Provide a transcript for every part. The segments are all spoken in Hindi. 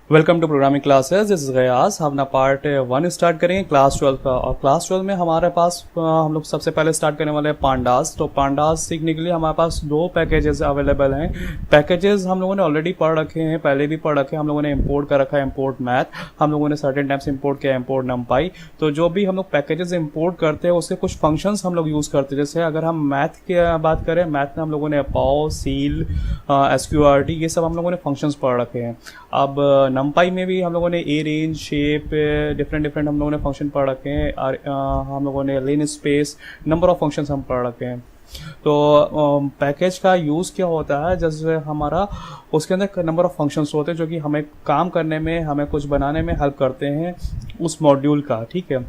Welcome to programming classes. This is Ghayas. हम ना पार्ट 1 स्टार्ट करेंगे क्लास 12 का। और क्लास 12 में हमारे पास हम लोग सबसे पहले स्टार्ट करने वाले हैं पांडास। तो पांडास सीखने के लिए हमारे पास दो पैकेजेस अवेलेबल हैं। पैकेजेस हम लोगों ने ऑलरेडी पढ़ रखे हैं, पहले भी पढ़ रखे हैं। हम लोगों ने इंपोर्ट कर रखा है, इंपोर्ट मैथ। हम लोगों ने सर्टेन टाइम्स इंपोर्ट किया, इंपोर्ट नमपाई। तो जो भी हम लोग पैकेजेस इंपोर्ट करते हैं उससे कुछ फंक्शंस हम लोग यूज़ करते हैं। जैसे अगर हम मैथ की बात करें, मैथ में हम लोगों ने पॉव, सील, एसक्यूआरटी, ये सब हम लोगों ने फंक्शंस पढ़ रखे हैं। अब नमपाई में भी हम लोगों ने ए रेंज, शेप, डिफरेंट हम लोगों ने फंक्शन पढ़ रखे हैं। और हम लोगों ने लिन स्पेस, नंबर ऑफ फंक्शंस हम पढ़ रखे हैं। तो पैकेज का यूज़ क्या होता है, जैसे हमारा उसके अंदर नंबर ऑफ फंक्शंस होते हैं जो कि हमें काम करने में, हमें कुछ बनाने में हेल्प करते हैं उस मॉड्यूल का। ठीक है,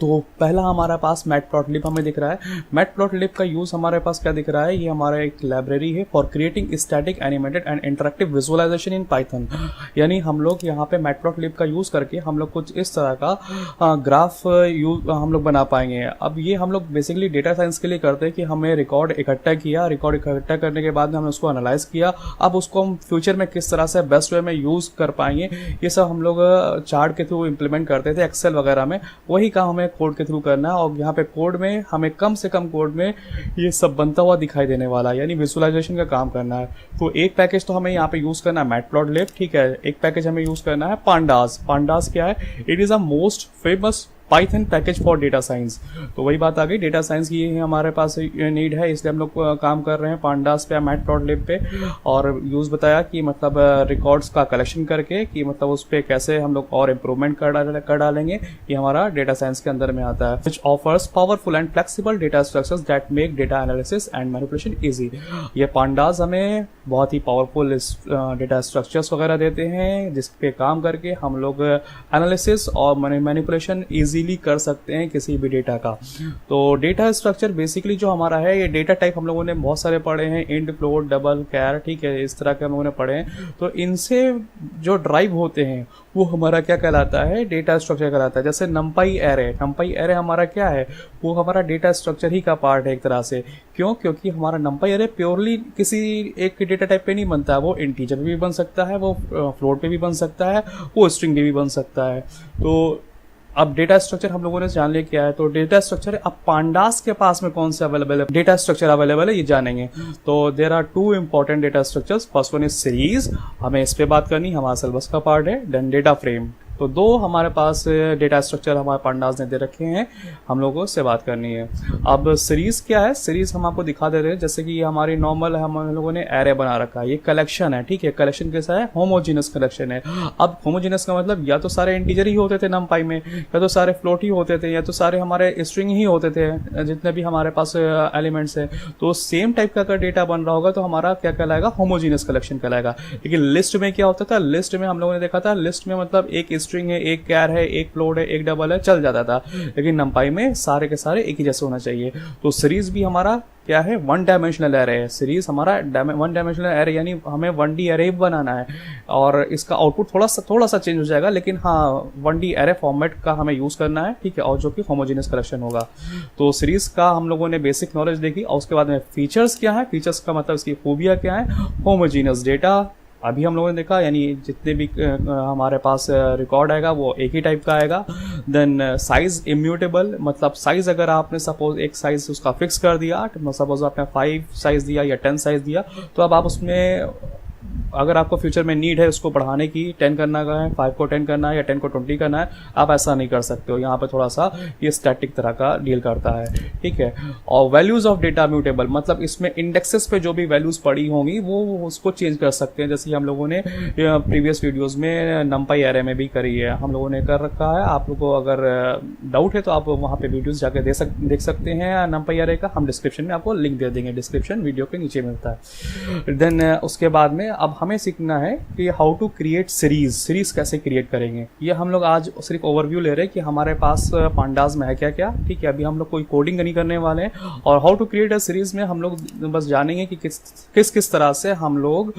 तो पहला हमारे पास मैटप्लॉटलिब हमें दिख रहा है। मैटप्लॉटलिब का यूज़ हमारे पास क्या दिख रहा है, ये हमारा एक लाइब्रेरी है for creating static animated and interactive visualisation in Python. यानी हम लोग यहाँ पे मैटप्लॉटलिब का यूज़ करके हम लोग कुछ इस तरह का ग्राफ हम लोग बना पाएंगे। अब ये हम लोग बेसिकली डेटा साइंस के लिए करते हैं कि हमें रिकॉर्ड इकट्ठा किया, रिकॉर्ड इकट्ठा करने के बाद में हमने उसको एनालाइज किया। अब उसको हम फ्यूचर में किस तरह से बेस्ट वे में यूज़ कर पाएंगे, ये सब हम लोग चार्ट के थ्रू इम्प्लीमेंट करते थे एक्सेल वगैरह में। वही काम हमें कोड के थ्रू करना है। और यहाँ पे कोड में हमें कम से कम कोड में ये सब बनता हुआ दिखाई देने वाला है, यानी विजुअलाइजेशन का काम करना है। तो एक पैकेज तो हमें यहाँ पे यूज करना है मैटप्लॉटलिब, ठीक है। एक पैकेज हमें यूज करना है पांडास। पांडास क्या है? It is a most famous Python package for data science. तो वही बात आ गई, डेटा साइंस की हमारे पास नीड है, इसलिए हम लोग काम कर रहे हैं पांडास पे, मैटप्लॉटलिब पे। और यूज बताया कि मतलब रिकॉर्ड्स का कलेक्शन करके कि मतलब उस पर कैसे हम लोग और इम्प्रूवमेंट कर डालेंगे, ये हमारा डेटा साइंस के अंदर में आता है। Which offers powerful and flexible data structures that make data analysis and manipulation easy. ये पांडास हमें बहुत ही पावरफुल डेटा स्ट्रक्चर्स वगैरह देते हैं जिसपे काम करके हम लोग एनालिसिस और मैनिपुलेशन इजीली कर सकते हैं किसी भी डेटा का। तो डेटा स्ट्रक्चर बेसिकली जो हमारा है, ये डेटा टाइप हम लोगों ने बहुत सारे पढ़े हैं, इंट, फ्लोट, डबल, कैर, ठीक है, इस तरह के हम लोगों ने पढ़े हैं। तो इनसे जो ड्राइव होते हैं वो हमारा क्या कहलाता है, डेटा स्ट्रक्चर कहलाता है। जैसे नमपाई एरे, नमपाई एरे हमारा क्या है, वो हमारा डेटा स्ट्रक्चर ही का पार्ट है एक तरह से। क्यों? क्योंकि हमारा नमपाई एरे प्योरली किसी एक डेटा टाइप पे नहीं बनता है। वो इंटीजर पे भी बन सकता है, वो फ्लोट पे भी बन सकता है, वो स्ट्रिंग पे भी बन सकता है। तो अब डेटा स्ट्रक्चर हम लोगों ने जान लिया क्या है। तो डेटा स्ट्रक्चर अब पांडास के पास में कौन से अवेलेबल है, डेटा स्ट्रक्चर अवेलेबल है, ये जानेंगे। तो there are two important data structures. First one is series, हमें इस पे बात करनी, हमारा सिलेबस का पार्ट है। Then data frame. तो दो हमारे पास डेटा स्ट्रक्चर हमारे पांडास ने दे रखे हैं, हम लोगों से बात करनी है। अब सीरीज क्या है, सीरीज हम आपको दिखा दे रहे हैं। जैसे कि ये हमारी नॉर्मल हम लोगों ने एरे बना रखा है, ये कलेक्शन है, ठीक है। कलेक्शन कैसा है? होमोजीनस कलेक्शन है। अब होमोजीनस का मतलब या तो सारे इंटीजर ही होते थे नमपाई में, या तो सारे फ्लोट ही होते थे, या तो सारे हमारे स्ट्रिंग ही होते थे, जितने भी हमारे पास एलिमेंट्स है। तो सेम टाइप का अगर डेटा बन रहा होगा तो हमारा क्या कहलाएगा, होमोजीनस कलेक्शन कहलाएगा। लेकिन लिस्ट में क्या होता था, लिस्ट में हम लोगों ने देखा था, लिस्ट में मतलब एक स्ट्रिंग है, एक कैर है, एक फ्लोट है, एक डबल है, चल जाता था। लेकिन नमपाई में सारे के सारे एक ही जैसे होना चाहिए। तो सीरीज भी हमारा क्या है, वन डायमेंशनल एरे है। सीरीज हमारा वन डायमेंशनल एरे, यानी हमें 1D एरे बनाना है। और इसका आउटपुट थोड़ा सा चेंज हो जाएगा, लेकिन हाँ 1D एरे फॉर्मेट का हमें यूज करना है, ठीक है। और जो कि होमोजेनियस कलेक्शन होगा। तो सीरीज का हम लोगों ने बेसिक नॉलेज देखी। और उसके बाद में फीचर्स क्या है, फीचर्स का मतलब इसकी खूबियां क्या है। होमोजीनियस डेटा अभी हम लोगों ने देखा, यानी जितने भी हमारे पास रिकॉर्ड आएगा वो एक ही टाइप का आएगा। देन साइज इम्यूटेबल, मतलब साइज अगर आपने सपोज एक साइज उसका फिक्स कर दिया, सपोज आपने 5 साइज दिया या 10 साइज दिया, तो अब आप उसमें अगर आपको फ्यूचर में नीड है उसको बढ़ाने की, 10 करना है, 5 को 10 करना है या 10 को 20 करना है, आप ऐसा नहीं कर सकते हो। यहाँ पे थोड़ा सा ये स्टैटिक तरह का डील करता है, ठीक है। और वैल्यूज ऑफ डेटा म्यूटेबल, मतलब इसमें इंडेक्सेस पे जो भी वैल्यूज पड़ी होंगी वो उसको चेंज कर सकते हैं। जैसे हम लोगों ने प्रीवियस वीडियोज में नमपाई एरे में भी करी है, हम लोगों ने कर रखा है। आप लोगों को अगर डाउट है तो आप वहाँ पे वीडियोज जाके देख सकते हैं नमपाई एरे का। हम डिस्क्रिप्शन में आपको लिंक दे देंगे, डिस्क्रिप्शन वीडियो के नीचे मिलता है। देन उसके बाद में अब हमें सीखना है कि how to create series, series कैसे क्रिएट करेंगे। ये हम लोग आज सिर्फ ओवरव्यू ले रहे हैं कि हमारे पास पांडास में है क्या क्या, ठीक है। अभी हम लोग कोई कोडिंग नहीं करने वाले हैं। और how to create a series में हम लोग बस जानेंगे कि किस तरह से हम लोग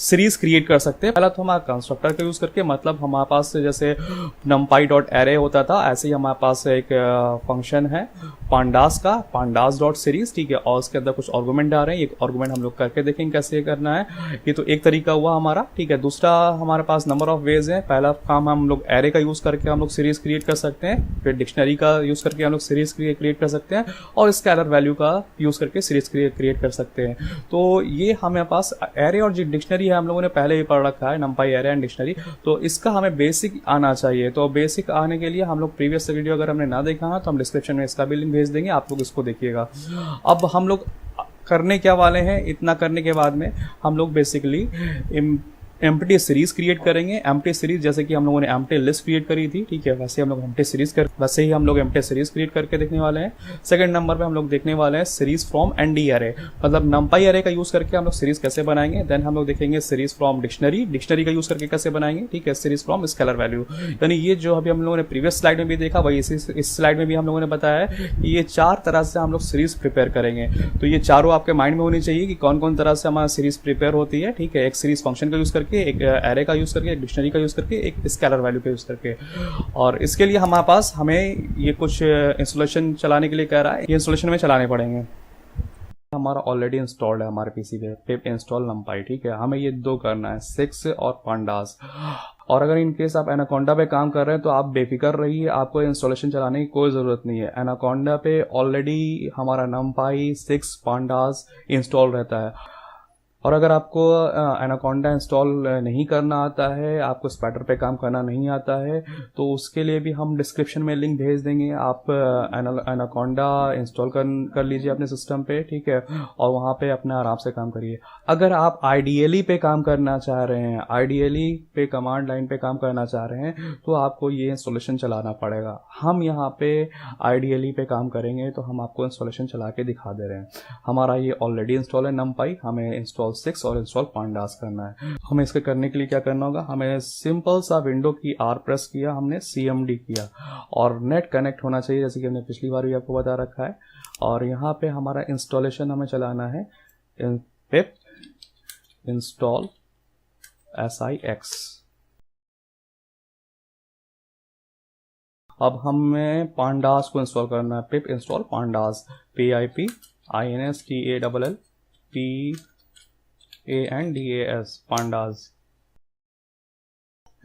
सीरीज क्रिएट कर सकते हैं। पहला तो हमारा कंस्ट्रक्टर का यूज करके, मतलब हमारे पास जैसे numpy.array होता था, ऐसे ही हमारे पास एक फंक्शन है पांडास का पांडास डॉट सीरीज, ठीक है, और उसके अंदर कुछ आर्गुमेंट आ रहे हैं। एक आर्गुमेंट हम लोग करके देखेंगे कैसे करना है। ये तो एक तरीका हुआ हमारा, ठीक है। दूसरा हमारे पास नंबर ऑफ वेज है। पहला काम हम लोग एरे का यूज करके हम लोग सीरीज क्रिएट कर सकते हैं, फिर डिक्शनरी का यूज करके हम लोग सीरीज क्रिएट कर सकते हैं, और स्केलर वैल्यू का यूज करके सीरीज क्रिएट कर सकते हैं। तो ये हमारे पास एरे और जो डिक्शनरी है हम लोगों ने पहले ही पढ़ रखा है, नंपाई एरे एंड डिक्शनरी, तो इसका हमें बेसिक आना चाहिए। तो बेसिक आने के लिए हम लोग प्रीवियस वीडियो अगर हमने ना देखा है तो हम डिस्क्रिप्शन में इसका भी लिंक भेज देंगे, आप लोग इसको देखिएगा। अब हम लोग करने क्या वाले हैं, इतना करने के बाद में हम लोग बेसिकली एम्प्टी सीरीज क्रिएट करेंगे। एम्प्टी सीरीज जैसे कि हम लोगों ने एम्प्टी लिस्ट क्रिएट करी थी, ठीक है, वैसे ही हम लोग एम्प्टी सीरीज क्रिएट करके देखने वाले हैं। सेकंड नंबर पे हम लोग देखने वाले हैं सीरीज फ्रॉम एनडी एरे, मतलब नंपाई एरे का यूज करके हम लोग सीरीज कैसे बनाएंगे। देन हम लोग देखेंगे सीरीज फ्रॉम डिक्शनरी का यूज करके कैसे बनाएंगे, ठीक है, सीरीज फ्रॉम स्केलर वैल्यू। यानी ये जो अभी हम लोगों ने प्रीवियस स्लाइड में भी देखा, वही इस स्लाइड में भी हम लोगों ने बताया है कि ये 4 तरह से हम लोग सीरीज प्रिपेयर करेंगे। तो ये चारों आपके माइंड में होनी चाहिए कि कौन कौन तरह से हमारा सीरीज प्रिपेयर होती है, ठीक है। एक सीरीज फंक्शन का यूज करके, एक एरे का यूज करके, एक डिक्शनरी का यूज करके, एक स्केलर वैल्यू का यूज करके। और इसके लिए हमारे पास हमें ये कुछ इंस्टॉलेशन चलाने के लिए कह रहा है, ये इंस्टॉलेशन में चलाने पड़ेंगे। हमारा ऑलरेडी इंस्टॉल्ड है हमारे पीसी पे पिप इंस्टॉल नंपाई, ठीक है। हमें ये 2 करना है, 6 और पांडास। और अगर इन केस आप एनाकोंडा पे काम कर रहे हैं तो आप बेफिक्र रहिए, आपको इंस्टॉलेशन चलाने की कोई ज़रूरत नहीं है। एनाकोंडा पे ऑलरेडी हमारा नंपाई 6 पांडास इंस्टॉल रहता है। और अगर आपको एनाकोंडा इंस्टॉल नहीं करना आता है, आपको स्पाइडर पे काम करना नहीं आता है, तो उसके लिए भी हम डिस्क्रिप्शन में लिंक भेज देंगे। आप एनाकोंडा इंस्टॉल कर लीजिए अपने सिस्टम पे, ठीक है, और वहाँ पे अपने आराम से काम करिए। अगर आप आईडीएलई पे काम करना चाह रहे हैं, आईडीएलई पे कमांड लाइन पे काम करना चाह रहे हैं, तो आपको ये इंस्टॉलेशन चलाना पड़ेगा। हम यहाँ पे आईडीएलई पे काम करेंगे तो हम आपको इंस्टॉलेशन चला के दिखा दे रहे हैं। हमारा ये ऑलरेडी इंस्टॉल है नंपाई, हमें इंस्टॉल 6 और इंस्टॉल पांडास करना है। हमें इसके करने के लिए क्या करना होगा, हमें सिंपल सा विंडो की आर प्रेस किया, हमने CMD किया, और नेट कनेक्ट होना चाहिए जैसे कि हमने पिछली बार भी आपको बता रखा है। और यहाँ पे हमारा इंस्टॉलेशन हमें चलाना है पिप इंस्टॉल SIX। अब हमें पांडास को इंस्टॉल करना है, पिप इंस्टॉल पांडास, PIPINSTALLPANDAS पांडास।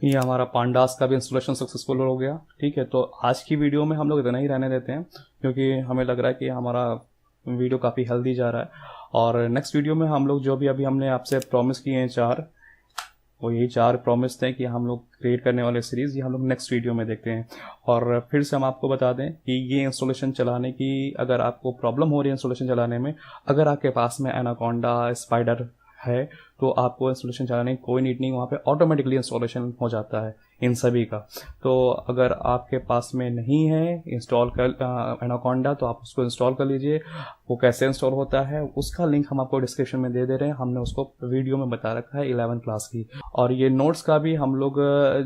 ये हमारा पांडास का भी इंस्टॉलेशन सक्सेसफुल हो गया, ठीक है। तो आज की वीडियो में हम लोग इतना ही रहने देते हैं, क्योंकि हमें लग रहा है कि हमारा वीडियो काफ़ी हेल्दी जा रहा है। और नेक्स्ट वीडियो में हम लोग जो भी अभी हमने आपसे प्रॉमिस किए हैं 4, वो यही 4 प्रॉमिस थे कि हम लोग क्रिएट करने वाले सीरीज़, ये हम लोग नेक्स्ट वीडियो में देखते हैं। और फिर से हम आपको बता दें कि ये इंस्टॉलेशन चलाने की, अगर आपको प्रॉब्लम हो रही है इंस्टॉलेशन चलाने में, अगर आपके पास में एनाकोंडा स्पाइडर है तो आपको इंस्टॉलेशन चलाने की कोई नीड नहीं, वहाँ पे ऑटोमेटिकली इंस्टॉलेशन हो जाता है इन सभी का। तो अगर आपके पास में नहीं है इंस्टॉल कर एनाकोंडा, तो आप उसको इंस्टॉल कर लीजिए। वो कैसे इंस्टॉल होता है उसका लिंक हम आपको डिस्क्रिप्शन में दे दे रहे हैं, हमने उसको वीडियो में बता रखा है 11 क्लास की। और ये नोट्स का भी हम लोग,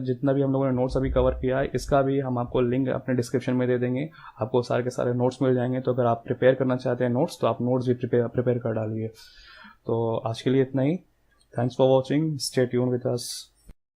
जितना भी हम लोगों ने नोट्स अभी कवर किया है, इसका भी हम आपको लिंक अपने डिस्क्रिप्शन में दे देंगे, आपको सारे के सारे नोट्स मिल जाएंगे। तो अगर आप प्रिपेयर करना चाहते हैं नोट्स, तो आप नोट्स भी प्रिपेयर कर डालिए। तो आज के लिए इतना ही। Thanks for watching, stay tuned with us.